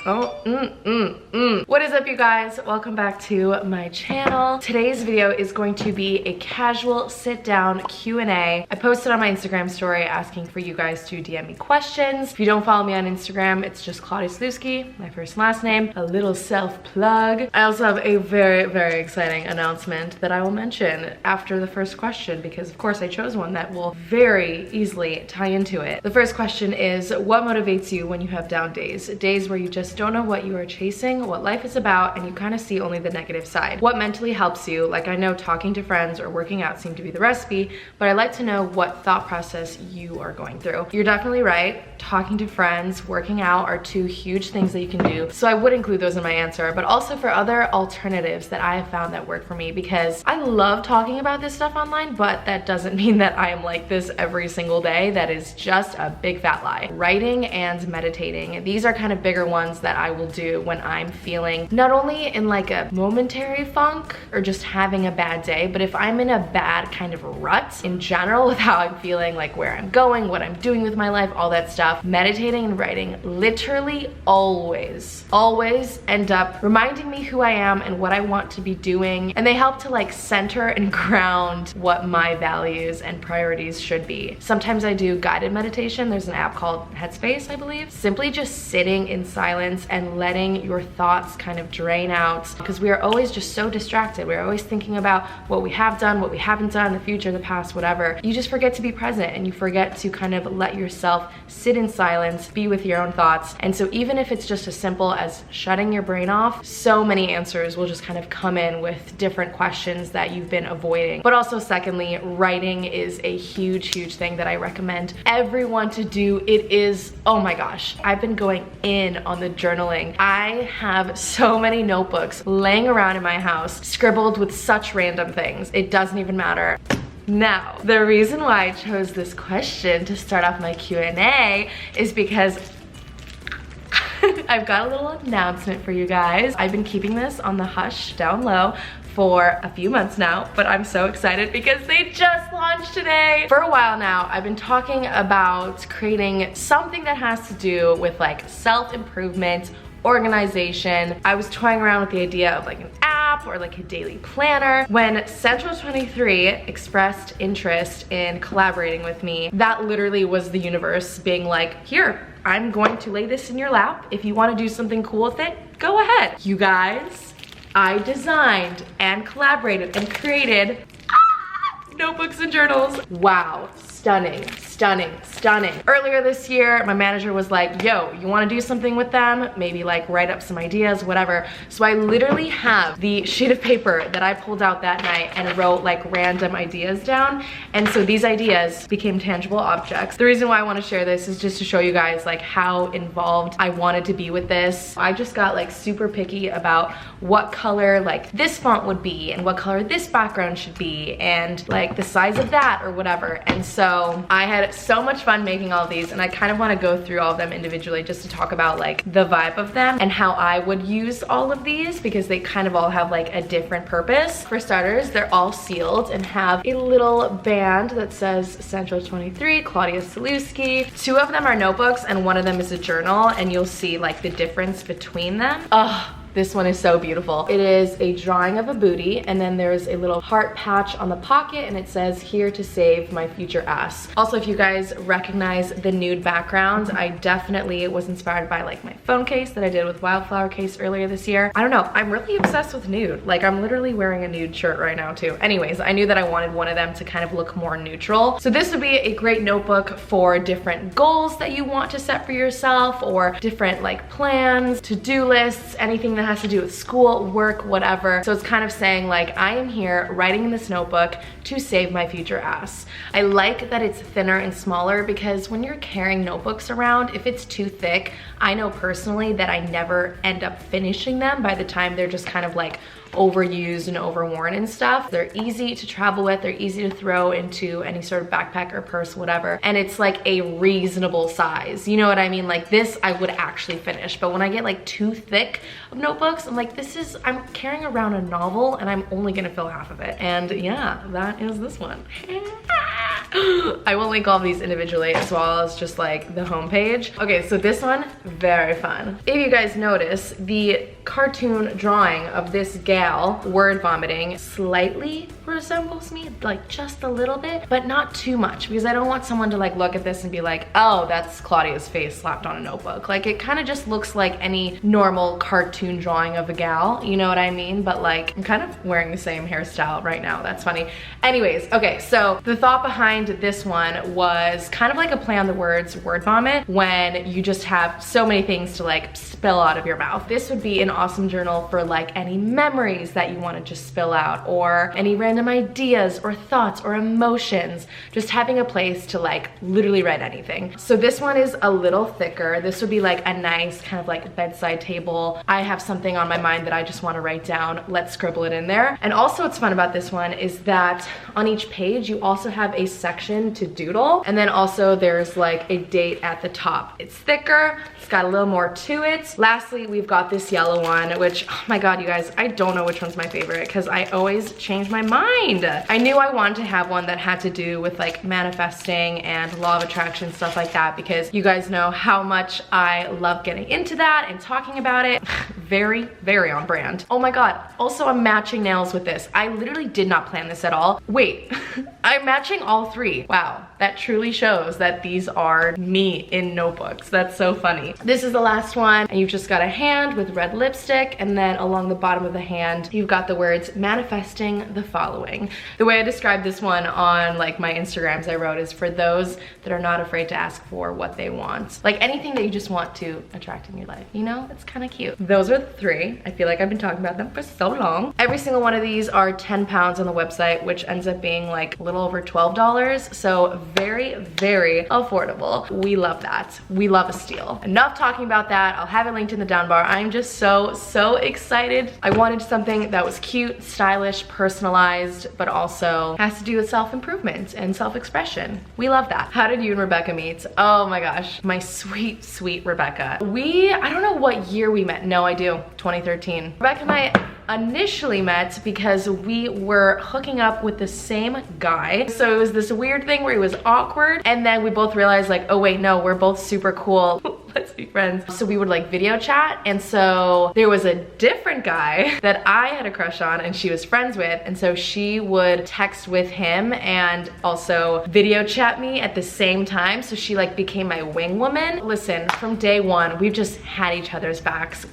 What is up, you guys? Welcome back to my channel. Today's video is going to be a casual sit-down Q&A. I posted on my Instagram story asking for you guys to DM me questions. If you don't follow me on Instagram, it's just Claudia Sulewski, my first and last name. A little self-plug. I also have a very exciting announcement that I will mention after the first question, because of course I chose one that will very easily tie into it. The first question is, what motivates you when you have down days? Days where you just don't know what you are chasing, what life is about, and you kind of see only the negative side. What mentally helps you? Like, I know talking to friends or working out seem to be the recipe, but I'd like to know what thought process you are going through. You're definitely right. Talking to friends, working out are two huge things that you can do. So I would include those in my answer, but also for other alternatives that I have found that work for me, because I love talking about this stuff online, but that doesn't mean that I am like this every single day. That is just a big fat lie. Writing and meditating, these are kind of bigger ones that I will do when I'm feeling not only in like a momentary funk or just having a bad day, but if I'm in a bad kind of rut in general with how I'm feeling, like where I'm going, what I'm doing with my life, all that stuff, meditating and writing literally always end up reminding me who I am and what I want to be doing, and they help to like center and ground what my values and priorities should be. Sometimes I do guided meditation. There's an app called Headspace, I believe. Simply just sitting in silence and letting your thoughts kind of drain out, because we are always just so distracted. We're always thinking about what we have done, what we haven't done, the future, the past, whatever. You just forget to be present, and you forget to kind of let yourself sit in silence, be with your own thoughts. And so even if it's just as simple as shutting your brain off, so many answers will just kind of come in with different questions that you've been avoiding. But also secondly, writing is a huge thing that I recommend everyone to do. It is, oh my gosh, I've been going in on the journaling. I have so many notebooks laying around in my house, scribbled with such random things. It doesn't even matter. Now, the reason why I chose this question to start off my Q&A is because I've got a little announcement for you guys. I've been keeping this on the hush down low for a few months now, but I'm so excited because they just launched today. For a while now, I've been talking about creating something that has to do with like self-improvement, organization. I was toying around with the idea of like an app or like a daily planner. When Central 23 expressed interest in collaborating with me, that literally was the universe being like, here, I'm going to lay this in your lap. If you want to do something cool with it, go ahead. You guys, I designed and collaborated and created notebooks and journals. Wow, stunning. Earlier this year, my manager was like, yo, you wanna do something with them? Maybe like write up some ideas, whatever. So I literally have the sheet of paper that I pulled out that night and wrote like random ideas down. And so these ideas became tangible objects. The reason why I wanna share this is just to show you guys like how involved I wanted to be with this. I just got like super picky about what color like this font would be and what color this background should be and like the size of that or whatever. And so I had so much fun making all of these, and I kind of want to go through all of them individually just to talk about like the vibe of them and how I would use all of these, because they kind of all have like a different purpose. For starters, they're all sealed and have a little band that says Central 23, Claudia Sulewski. Two of them are notebooks and one of them is a journal, and you'll see like the difference between them. Oh, this one is so beautiful. It is a drawing of a booty, and then there's a little heart patch on the pocket, and it says, here to save my future ass. Also, if you guys recognize the nude background, I definitely was inspired by like my phone case that I did with Wildflower case earlier this year. I don't know, I'm really obsessed with nude. Like, I'm literally wearing a nude shirt right now too. Anyways, I knew that I wanted one of them to kind of look more neutral. So this would be a great notebook for different goals that you want to set for yourself, or different like plans, to-do lists, anything that has to do with school, work, whatever. So it's kind of saying like, I am here writing in this notebook to save my future ass. I like that it's thinner and smaller, because when you're carrying notebooks around, if it's too thick, I know personally that I never end up finishing them by the time they're just kind of like overused and overworn and stuff. They're easy to travel with, they're easy to throw into any sort of backpack or purse, whatever, and it's like a reasonable size. You know what I mean? Like this I would actually finish, but when I get like too thick of notebooks, I'm like, I'm carrying around a novel and I'm only gonna fill half of it. And yeah, that is this one. I will link all of these individually as well as just like the homepage. Okay, so this one, very fun. If you guys notice, the cartoon drawing of this gal word vomiting slightly resembles me, like just a little bit, but not too much, because I don't want someone to like look at this and be like, oh, that's Claudia's face slapped on a notebook. Like it kind of just looks like any normal cartoon drawing of a gal, you know what I mean? But like, I'm kind of wearing the same hairstyle right now. That's funny. Anyways, okay, so the thought behind this one was kind of like a play on the words word vomit, when you just have so many things to like spill out of your mouth. This would be an awesome journal for like any memories that you want to just spill out, or any random ideas or thoughts or emotions, just having a place to like literally write anything. So this one is a little thicker. This would be like a nice kind of like bedside table. I have something on my mind that I just want to write down. Let's scribble it in there. And also what's fun about this one is that on each page you also have a section to doodle, and then also there's like a date at the top. It's thicker, it's got a little more to it. Lastly, we've got this yellow one, which, oh my god, you guys, I don't know which one's my favorite because I always change my mind. I knew I wanted to have one that had to do with like manifesting and law of attraction, stuff like that, because you guys know how much I love getting into that and talking about it. Very, very on brand. Oh my god, also I'm matching nails with this. I literally did not plan this at all. Wait, I'm matching all three. Wow, that truly shows that these are me in notebooks. That's so funny. This is the last one, and you've just got a hand with red lipstick, and then along the bottom of the hand, you've got the words manifesting the following. The way I described this one on like my Instagrams I wrote is for those that are not afraid to ask for what they want. Like anything that you just want to attract in your life, you know? It's kind of cute. Those are the three. I feel like I've been talking about them for so long. Every single one of these are 10 pounds on the website, which ends up being like a little over $12. So very, very affordable. We love that. We love a steal. Enough talking about that. I'll have it linked in the down bar. I'm just so excited. I wanted something that was cute, stylish, personalized, but also has to do with self-improvement and self-expression. We love that. How did you and Rebecca meet? Oh my gosh, my sweet, sweet Rebecca. I don't know what year we met. No, I do. 2013. Rebecca and I initially met because we were hooking up with the same guy. So it was this weird thing where he was awkward, and then we both realized like, oh wait, no, we're both super cool. Let's be friends. So we would like video chat, and so there was a different guy that I had a crush on and she was friends with, and so she would text with him and also video chat me at the same time, so she like became my wing woman. Listen, from day one, we've just had each other's backs.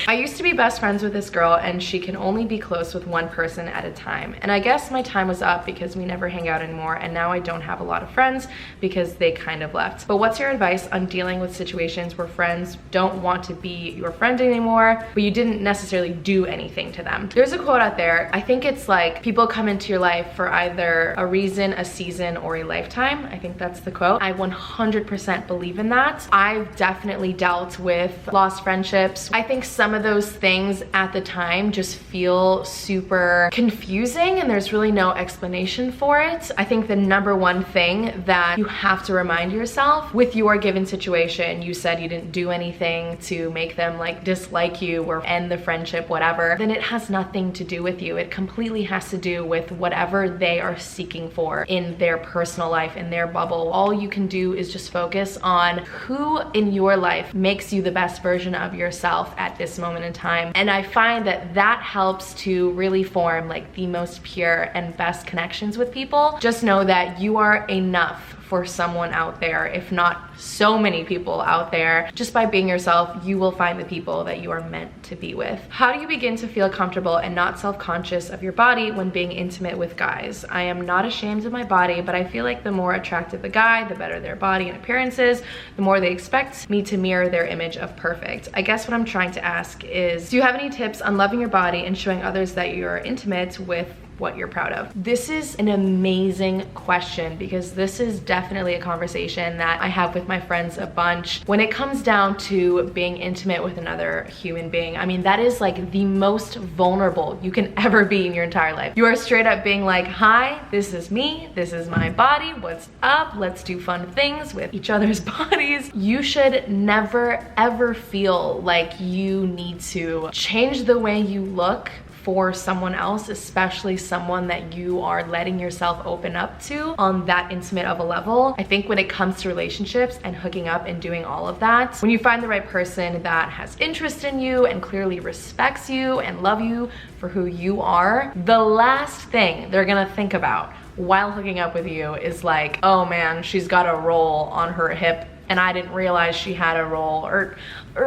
I used to be best friends with this girl, and she can only be close with one person at a time, and I guess my time was up because we never hang out anymore, and now I don't have a lot of friends because they kind of left. But what's your advice on dealing with situations where friends don't want to be your friend anymore, but you didn't necessarily do anything to them? There's a quote out there. I think it's like, people come into your life for either a reason, a season, or a lifetime. I think that's the quote. I 100% believe in that. I've definitely dealt with lost friendships. I think some of those things at the time just feel super confusing, and there's really no explanation for it. I think the number one thing that you have to remind yourself with your given situation, you said you didn't do anything to make them like dislike you or end the friendship, whatever, then it has nothing to do with you. It completely has to do with whatever they are seeking for in their personal life, in their bubble. All you can do is just focus on who in your life makes you the best version of yourself at this moment in time. And I find that that helps to really form like the most pure and best connections with people. Just know that you are enough for someone out there, if not so many people out there. Just by being yourself, you will find the people that you are meant to be with. How do you begin to feel comfortable and not self-conscious of your body when being intimate with guys? I am not ashamed of my body, but I feel like the more attractive the guy, the better their body and appearance is, the more they expect me to mirror their image of perfect. I guess what I'm trying to ask is, do you have any tips on loving your body and showing others that you're intimate with what you're proud of? This is an amazing question, because this is definitely a conversation that I have with my friends a bunch. When it comes down to being intimate with another human being, I mean, that is like the most vulnerable you can ever be in your entire life. You are straight up being like, hi, this is me, this is my body, what's up, let's do fun things with each other's bodies. You should never ever feel like you need to change the way you look for someone else, especially someone that you are letting yourself open up to on that intimate of a level. I think when it comes to relationships and hooking up and doing all of that, when you find the right person that has interest in you and clearly respects you and love you for who you are, the last thing they're gonna think about while hooking up with you is like, oh man, she's got a roll on her hip and I didn't realize she had a roll, or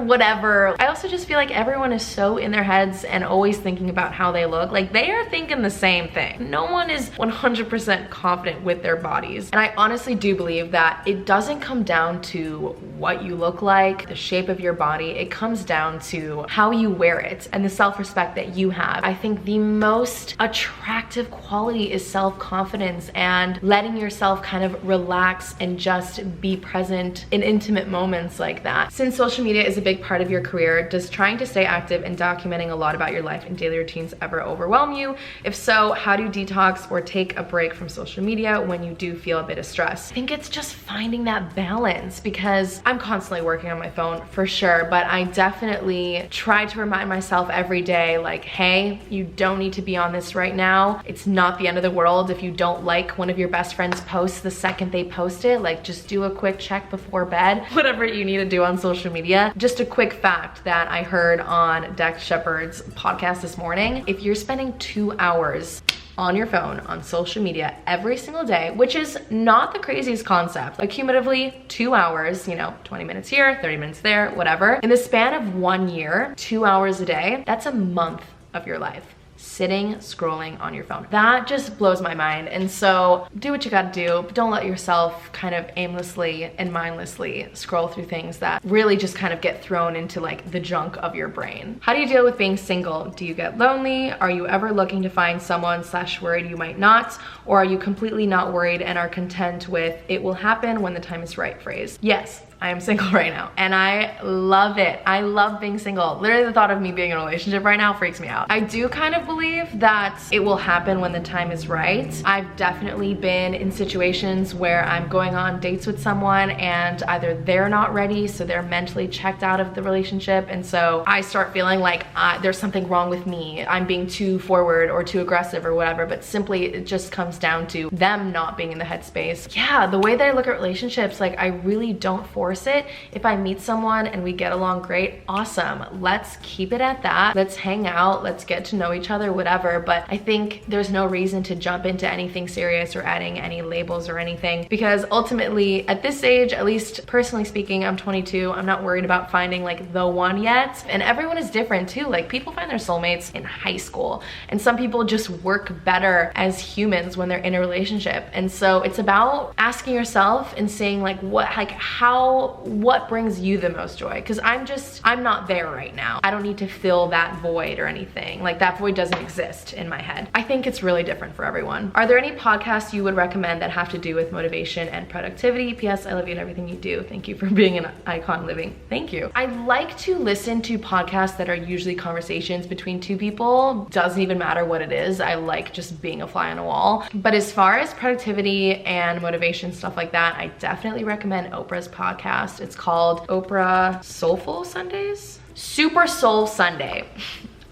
whatever. I also just feel like everyone is so in their heads and always thinking about how they look. Like, they are thinking the same thing. No one is 100% confident with their bodies. And I honestly do believe that it doesn't come down to what you look like, the shape of your body. It comes down to how you wear it and the self-respect that you have. I think the most attractive quality is self-confidence and letting yourself kind of relax and just be present in intimate moments like that. Since social media is a big part of your career, does trying to stay active and documenting a lot about your life and daily routines ever overwhelm you? If so, how do you detox or take a break from social media when you do feel a bit of stress? I think it's just finding that balance, because I'm constantly working on my phone for sure, but I definitely try to remind myself every day, like, hey, you don't need to be on this right now. It's not the end of the world if you don't like one of your best friend's posts the second they post it. Like, just do a quick check before bed, whatever you need to do on social media. Just a quick fact that I heard on Dex Shepard's podcast this morning: if you're spending 2 hours on your phone on social media every single day, which is not the craziest concept, like cumulatively 2 hours, you know, 20 minutes here, 30 minutes there, whatever, in the span of 1 year, 2 hours a day, that's a month of your life sitting scrolling on your phone. That just blows my mind. And so do what you gotta do, but don't let yourself kind of aimlessly and mindlessly scroll through things that really just kind of get thrown into like the junk of your brain. How do you deal with being single? Do you get lonely? Are you ever looking to find someone / worried you might not? Or are you completely not worried and are content with it will happen when the time is right phrase? Yes, I am single right now and I love it. I love being single. Literally, the thought of me being in a relationship right now freaks me out. I do kind of believe that it will happen when the time is right. I've definitely been in situations where I'm going on dates with someone and either they're not ready, so they're mentally checked out of the relationship, and so I start feeling like there's something wrong with me. I'm being too forward or too aggressive or whatever, but simply it just comes down to them not being in the headspace. Yeah, the way that I look at relationships, like, I really don't force it. If I meet someone and we get along great, awesome. Let's keep it at that. Let's hang out. Let's get to know each other, whatever. But I think there's no reason to jump into anything serious or adding any labels or anything, because ultimately at this age, at least personally speaking, I'm 22. I'm not worried about finding like the one yet. And everyone is different too. Like, people find their soulmates in high school, and some people just work better as humans when they're in a relationship. And so it's about asking yourself and saying like, what brings you the most joy? Because I'm not there right now. I don't need to fill that void or anything. Like, that void doesn't exist in my head. I think it's really different for everyone. Are there any podcasts you would recommend that have to do with motivation and productivity? P.S. I love you and everything you do. Thank you for being an icon living. Thank you. I like to listen to podcasts that are usually conversations between two people. Doesn't even matter what it is. I like just being a fly on a wall. But as far as productivity and motivation, stuff like that, I definitely recommend Oprah's podcast. It's called Oprah Soulful Sundays? Super Soul Sunday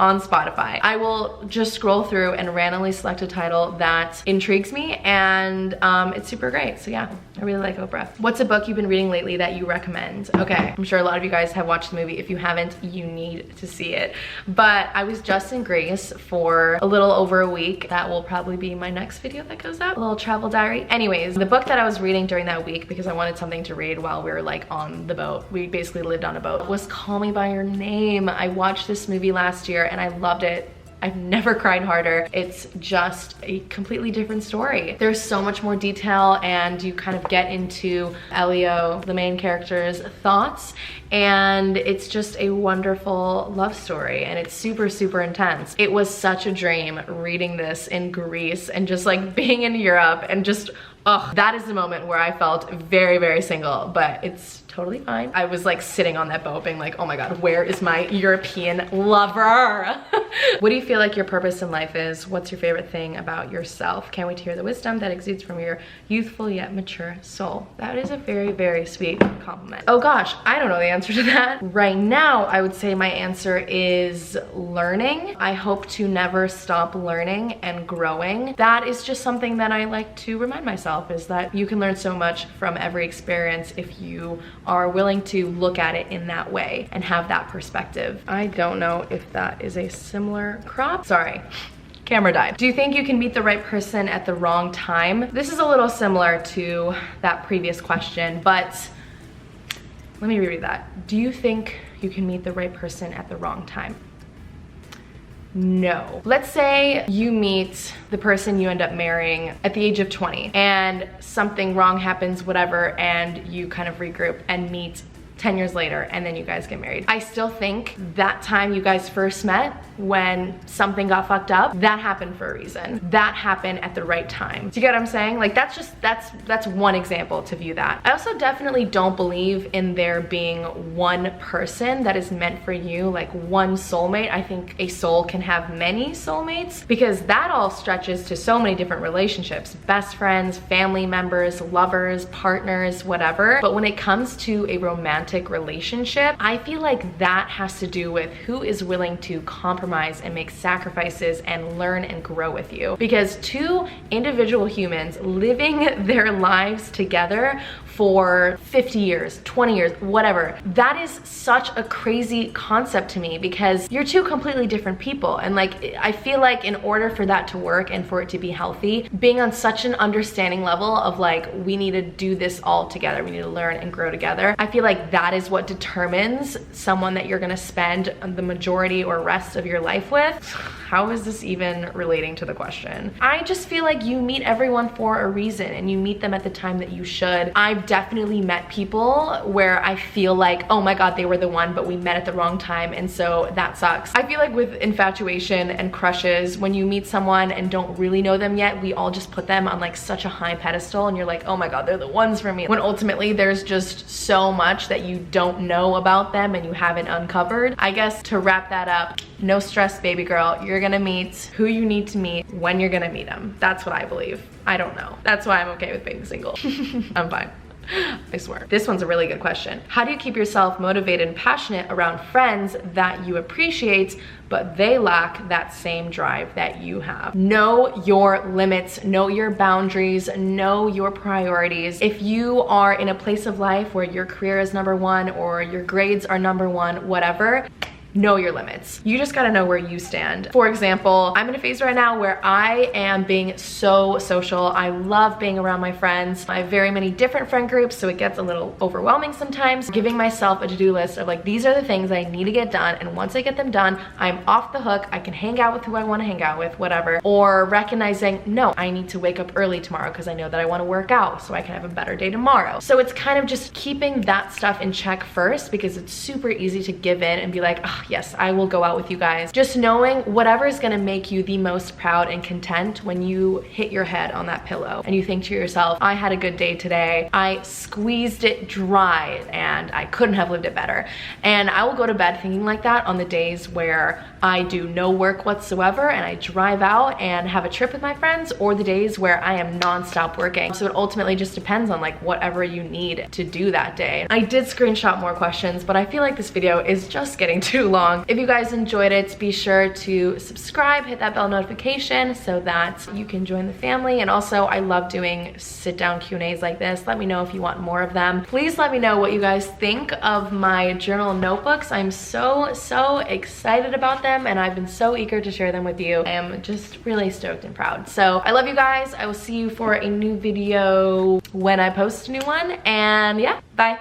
on Spotify. I will just scroll through and randomly select a title that intrigues me, and it's super great. So yeah, I really like Oprah. What's a book you've been reading lately that you recommend? Okay, I'm sure a lot of you guys have watched the movie. If you haven't, you need to see it. But I was just in Greece for a little over a week. That will probably be my next video that goes up, a little travel diary. Anyways, the book that I was reading during that week, because I wanted something to read while we were like on the boat, we basically lived on a boat, was Call Me By Your Name. I watched this movie last year and I loved it. I've never cried harder. It's just a completely different story. There's so much more detail, and you kind of get into Elio, the main character's thoughts, and it's just a wonderful love story, and it's super, super intense. It was such a dream reading this in Greece and just like being in Europe, and just, oh, that is the moment where I felt very, very single, but it's totally fine. I was like sitting on that boat being like, oh my God, where is my European lover? What do you feel like your purpose in life is? What's your favorite thing about yourself? Can't wait to hear the wisdom that exudes from your youthful yet mature soul. That is a very, very sweet compliment. Oh gosh, I don't know the answer to that. Right now, I would say my answer is learning. I hope to never stop learning and growing. That is just something that I like to remind myself, is that you can learn so much from every experience if you are willing to look at it in that way and have that perspective. I don't know if that is a similar crop. Sorry. Camera died. Do you think you can meet the right person at the wrong time? This is a little similar to that previous question, but let me reread that. Do you think you can meet the right person at the wrong time? No. Let's say you meet the person you end up marrying at the age of 20 and something wrong happens, whatever, and you kind of regroup and meet 10 years later, and then you guys get married. I still think that time you guys first met, when something got fucked up, that happened for a reason. That happened at the right time. Do you get what I'm saying? Like that's one example to view that. I also definitely don't believe in there being one person that is meant for you, like one soulmate. I think a soul can have many soulmates, because that all stretches to so many different relationships, best friends, family members, lovers, partners, whatever. But when it comes to a romantic relationship, I feel like that has to do with who is willing to compromise and make sacrifices and learn and grow with you. Because two individual humans living their lives together for 50 years, 20 years, whatever, that is such a crazy concept to me, because you're two completely different people. And like, I feel like in order for that to work and for it to be healthy, being on such an understanding level of like, we need to do this all together, we need to learn and grow together, I feel like that is what determines someone that you're gonna spend the majority or rest of your life with. How is this even relating to the question? I just feel like you meet everyone for a reason, and you meet them at the time that you should. I've definitely met people where I feel like, oh my God, they were the one, but we met at the wrong time, and so that sucks. I feel like with infatuation and crushes, when you meet someone and don't really know them yet, we all just put them on like such a high pedestal, and you're like, oh my God, they're the ones for me. When ultimately there's just so much that you don't know about them and you haven't uncovered. I guess to wrap that up, no stress, baby girl. You're gonna meet who you need to meet when you're gonna meet them. That's what I believe. I don't know. That's why I'm okay with being single. I'm fine. I swear. This one's a really good question. How do you keep yourself motivated and passionate around friends that you appreciate, but they lack that same drive that you have? Know your limits, know your boundaries, know your priorities. If you are in a place of life where your career is number one or your grades are number one, whatever, know your limits. You just gotta know where you stand. For example, I'm in a phase right now where I am being so social. I love being around my friends. I have very many different friend groups, so it gets a little overwhelming sometimes. Giving myself a to-do list of like, these are the things I need to get done, and once I get them done, I'm off the hook. I can hang out with who I wanna hang out with, whatever. Or recognizing, no, I need to wake up early tomorrow because I know that I wanna work out so I can have a better day tomorrow. So it's kind of just keeping that stuff in check first, because it's super easy to give in and be like, oh, yes, I will go out with you guys. Just knowing whatever is gonna make you the most proud and content when you hit your head on that pillow and you think to yourself, I had a good day today. I squeezed it dry and I couldn't have lived it better. And I will go to bed thinking like that on the days where I do no work whatsoever and I drive out and have a trip with my friends, or the days where I am non-stop working. So it ultimately just depends on like whatever you need to do that day. I did screenshot more questions, but I feel like this video is just getting too long. If you guys enjoyed it, be sure to subscribe, hit that bell notification so that you can join the family. And also, I love doing sit down Q&As like this. Let me know if you want more of them. Please let me know what you guys think of my journal notebooks. I'm so excited about them, and I've been so eager to share them with you. I am just really stoked and proud. So I love you guys. I will see you for a new video when I post a new one. And yeah, bye.